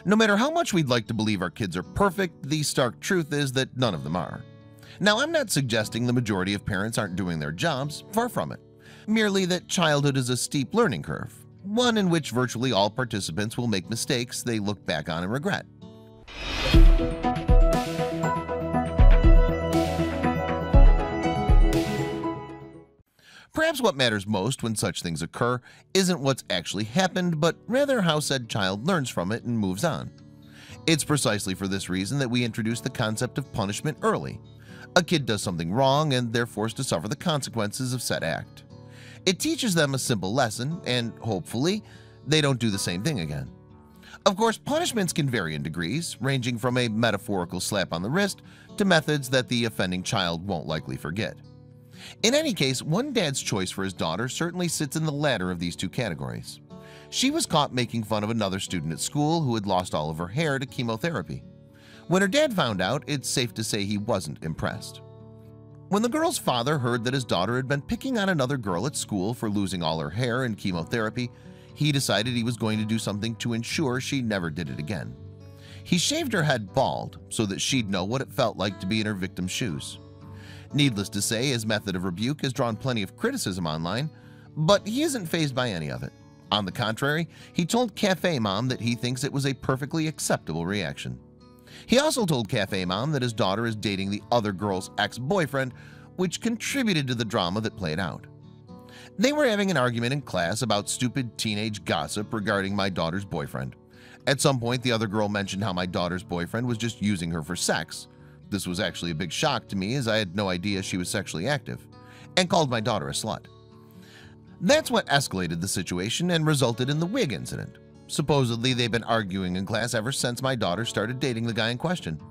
No matter how much we'd like to believe our kids are perfect, the stark truth is that none of them are. Now, I'm not suggesting the majority of parents aren't doing their jobs, far from it. Merely that childhood is a steep learning curve, one in which virtually all participants will make mistakes they look back on and regret. Perhaps what matters most when such things occur isn't what's actually happened, but rather how said child learns from it and moves on. It's precisely for this reason that we introduce the concept of punishment early. A kid does something wrong and they're forced to suffer the consequences of said act. It teaches them a simple lesson, and hopefully they don't do the same thing again. Of course, punishments can vary in degrees, ranging from a metaphorical slap on the wrist to methods that the offending child won't likely forget. In any case, one dad's choice for his daughter certainly sits in the latter of these two categories. She was caught making fun of another student at school who had lost all of her hair to chemotherapy. When her dad found out, it's safe to say he wasn't impressed. When the girl's father heard that his daughter had been picking on another girl at school for losing all her hair in chemotherapy, he decided he was going to do something to ensure she never did it again. He shaved her head bald so that she'd know what it felt like to be in her victim's shoes. Needless to say, his method of rebuke has drawn plenty of criticism online, but he isn't fazed by any of it. On the contrary, he told Cafe Mom that he thinks it was a perfectly acceptable reaction. He also told Cafe Mom that his daughter is dating the other girl's ex-boyfriend, which contributed to the drama that played out. They were having an argument in class about stupid teenage gossip regarding my daughter's boyfriend. At some point, the other girl mentioned how my daughter's boyfriend was just using her for sex. This was actually a big shock to me, as I had no idea she was sexually active, and called my daughter a slut. That's what escalated the situation and resulted in the wig incident. Supposedly, they've been arguing in class ever since my daughter started dating the guy in question.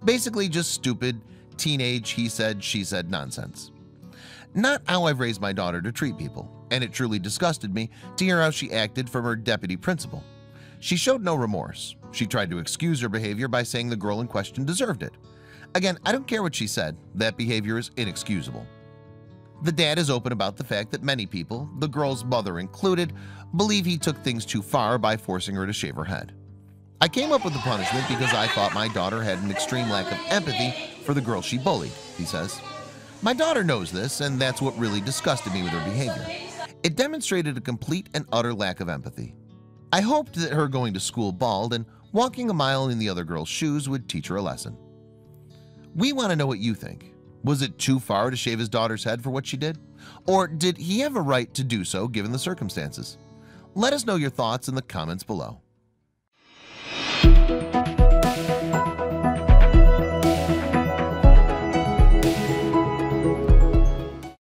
Basically just stupid, teenage he said, she said nonsense. Not how I've raised my daughter to treat people, and it truly disgusted me to hear how she acted from her deputy principal. She showed no remorse. She tried to excuse her behavior by saying the girl in question deserved it. Again, I don't care what she said, that behavior is inexcusable. The dad is open about the fact that many people, the girl's mother included, believe he took things too far by forcing her to shave her head. I came up with the punishment because I thought my daughter had an extreme lack of empathy for the girl she bullied, he says. My daughter knows this, and that's what really disgusted me with her behavior. It demonstrated a complete and utter lack of empathy. I hoped that her going to school bald and walking a mile in the other girl's shoes would teach her a lesson. We want to know what you think. Was it too far to shave his daughter's head for what she did? Or did he have a right to do so given the circumstances? Let us know your thoughts in the comments below.